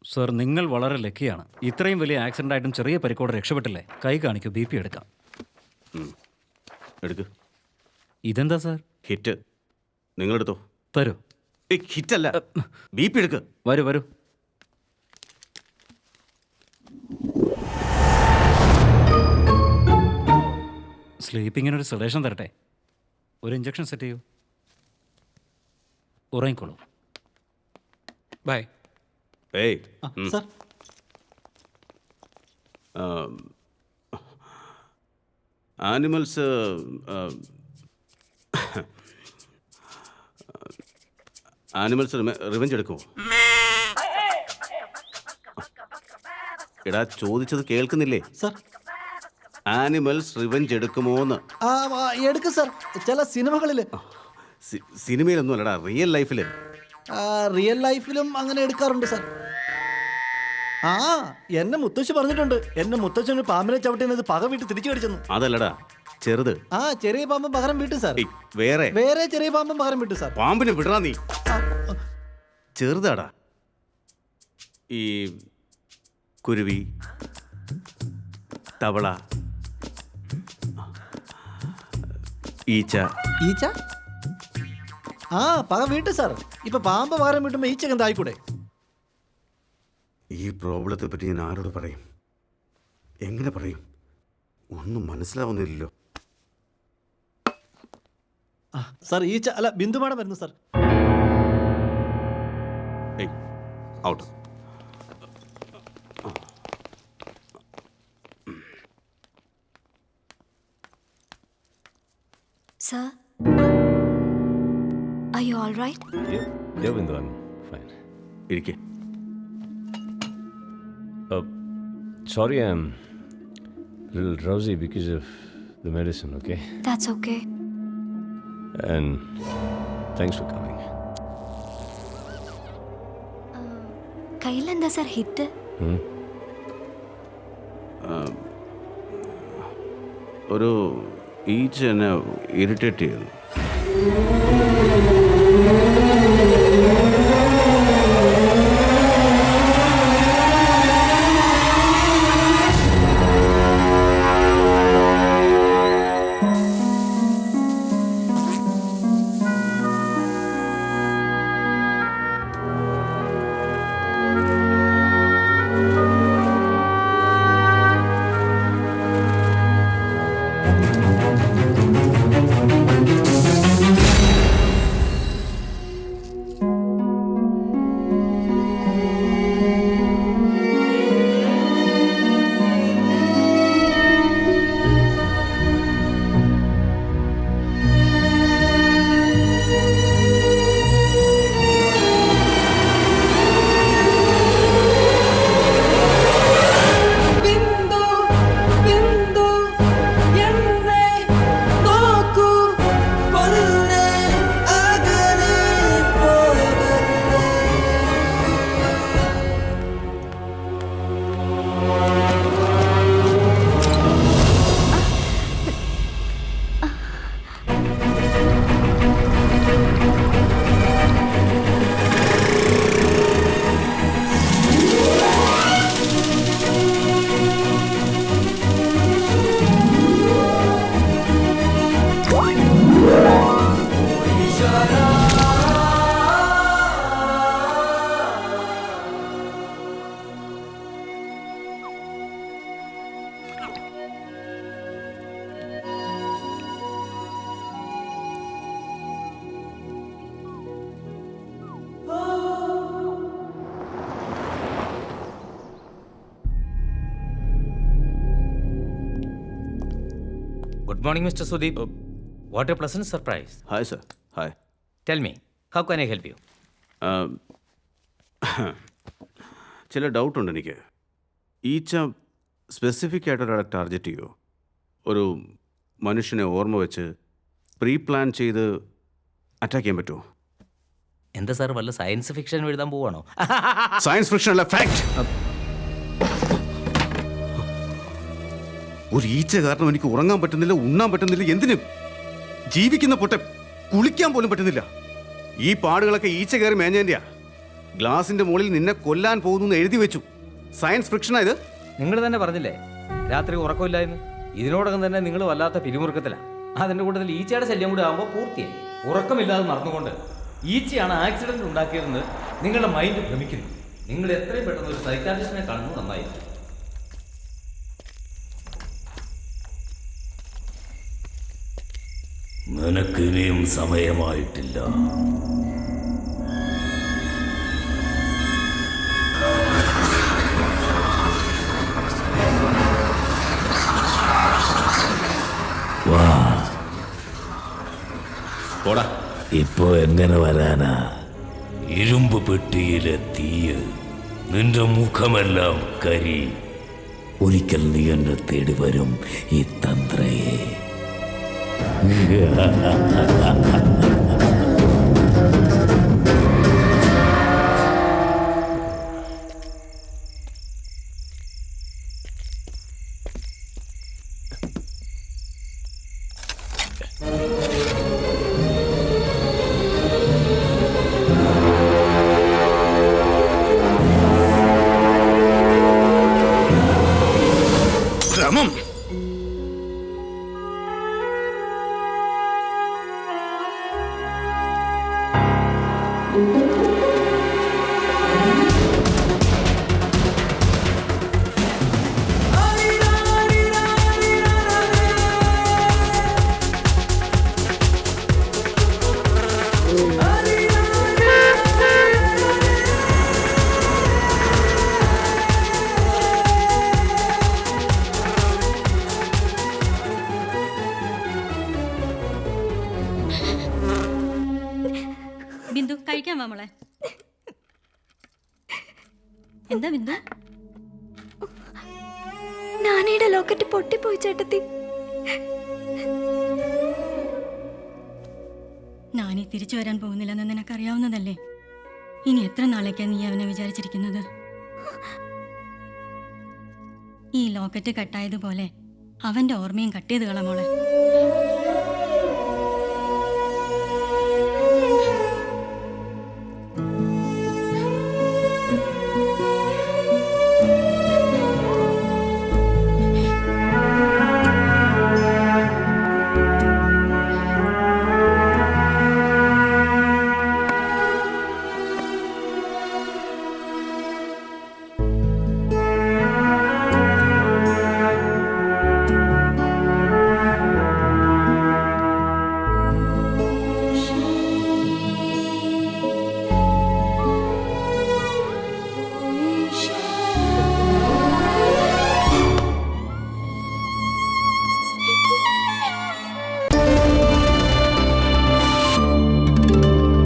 Sir, നിങ്ങൾ വളരെ ലക്കിയാണ്. ഇത്രയും വലിയ ആക്സിഡന്റ് ആയിട്ടും ചെറിയ പരിക്കോടെ രക്ഷപ്പെട്ടില്ലേ? കൈ കാണിക്കൂ, BP എടുക്കാം. എടുക്ക്. ഇതെന്താ സർ? ഹിറ്റ്. നിങ്ങളെടുത്തോ. തരൂ. ഹിറ്റല്ല, BP എടുക്ക്. വരൂ വരൂ. സ്ലീപ്പിങ്ങിനൊരു സെഡേഷൻ തരട്ടെ. ഒരു ഇഞ്ചക്ഷൻ സെറ്റ് ചെയ്യൂ. ഉറങ്ങിക്കോളൂ. ബൈ. ഏയ് സർ, ആനിമൽസ് റിവെഞ്ച് എടുക്കുമോ? എടാ, ചോദിച്ചത് കേൾക്കുന്നില്ലേ? സർ. ആനിമൽസ് റിവെഞ്ച് എടുക്കുമോന്ന്. എടുക്കും സർ. ചില സിനിമകളിൽ. സിനിമയിലൊന്നും അല്ലടാ, റിയൽ ലൈഫിൽ. റിയൽ ലൈഫിലും അങ്ങനെ എടുക്കാറുണ്ട് സർ. എന്നെ മുത്തശ്ശി പറഞ്ഞിട്ടുണ്ട്. എന്നെ മുത്തശ്ശന് പാമ്പിനെ ചവിട്ടുന്നത് പക വീട്ട് തിരിച്ചു കടിച്ചെന്ന്. അതല്ലടാ, ചെറുത്. ചെറിയ പാമ്പും പകരം വീട്ടു സാർ. വേറെ ചെറിയ പാമ്പും പകരം വീട്ടു സാർ. പാമ്പിനെ വിടറാ നീ. ചെറുതാടാ. ഈ കുരുവി, തവള, ഈച്ച. ഈച്ച പക വീട്ടു സാർ. ഇപ്പൊ പാമ്പ് പകരം വീട്ടുമ്പോ ഈച്ചക്ക് എന്തായിക്കൂടെ? ഈ പ്രോബ്ലത്തെ പറ്റി ഞാൻ ആരോട് പറയും? എങ്ങനെ പറയും? ഒന്നും മനസ്സിലാവുന്നില്ലല്ലോ. സാർ, ഈച്ച അല്ല, ബിന്ദുമാടം വരുന്നു sir. Out. Sir, are you all right? Yeah, Bindu, I'm fine. ഇരിക്കെ. Sorry, I'm a little drowsy because of the medicine, okay? That's okay. And thanks for coming. കയ്യിലെന്താ സാർ ഹിറ്റ്? ഒരു ഈച്ച എന്നെ ഇറിറ്റേറ്റ് ചെയ്യുന്നു. Good morning, Mr. Sudeep. What a pleasant surprise. Hi, sir. Hi. Tell me, how can I help you? ചില ഡൗട്ടുണ്ട് എനിക്ക്. ഈച്ച specific ആയിട്ട് ഒരാളെ ടാർഗറ്റ് ചെയ്യുമോ? ഒരു മനുഷ്യനെ ഓർമ്മ വെച്ച് പ്രീ പ്ലാൻ ചെയ്ത് അറ്റാക്ക് ചെയ്യാൻ പറ്റുമോ? എന്താ സാർ, വല്ല സയൻസ് ഫിക്ഷൻ എഴുതാൻ പോവാണോ? സയൻസ് ഫിക്ഷൻ അല്ല, ഫാക്ട്. ഒരു ഈച്ച കാരണം എനിക്ക് ഉറങ്ങാൻ പറ്റുന്നില്ല, ഉണ്ണാൻ പറ്റുന്നില്ല. എന്തിന്? ജീവിക്കുന്ന പൊട്ടെ കുളിക്കാൻ പോലും പറ്റുന്നില്ല. ഈ പാടുകളൊക്കെ ഈച്ച കയറി മേഞ്ഞതിൻ്റെയാ. ഗ്ലാസിന്റെ മുകളിൽ നിന്നെ കൊല്ലാൻ പോകുന്നു എഴുതി വെച്ചു. സയൻസ് ഫിക്ഷനാ ഇത്? നിങ്ങൾ തന്നെ പറഞ്ഞില്ലേ രാത്രി ഉറക്കമില്ലായിരുന്നു. ഇതിനോടകം തന്നെ നിങ്ങൾ വല്ലാത്ത പിരിമുറുക്കത്തിലാണ്. അതിൻ്റെ കൂട്ടത്തിൽ ഈച്ചയുടെ ശല്യം കൂടി ആകുമ്പോൾ പൂർത്തിയായി. ഉറക്കമില്ലാതെ നടന്നുകൊണ്ട് ഈച്ചയാണ് ആക്സിഡന്റ് ഉണ്ടാക്കിയതെന്ന് നിങ്ങളുടെ മൈൻഡ് ഭ്രമിക്കുന്നു. നിങ്ങൾ എത്രയും പെട്ടെന്ന് ഒരു സൈക്കാട്രിസ്റ്റിനെ കാണുന്നത് നന്നായിരിക്കും. നിനക്ക് ഇനിയും സമയമായിട്ടില്ല. വാ, പോടാ. ഇപ്പോ എങ്ങനെ വരാനാ? ഇരുമ്പ് പെട്ടിയിലെ തീയ്, നിന്റെ മുഖമെല്ലാം കരി. ഒരിക്കൽ നീ എന്നെ തേടി വരും ഈ തന്ത്രയെ. ശ്രമം. ബിന്ദു കഴിക്കാൻ വാ മോളെ. എന്താ ബിന്ദു? നാണിയുടെ ലോക്കറ്റ് പൊട്ടിപ്പോയി ചേട്ടത്തി. നാനി തിരിച്ചു വരാൻ പോകുന്നില്ലെന്ന് നിനക്കറിയാവുന്നതല്ലേ. ഇനി എത്ര നാളേക്കാ നീ അവനെ വിചാരിച്ചിരിക്കുന്നത്? ഈ ലോക്കറ്റ് കട്ടായതുപോലെ അവന്റെ ഓർമ്മയും കട്ട് ചെയ്ത് കള മോളെ.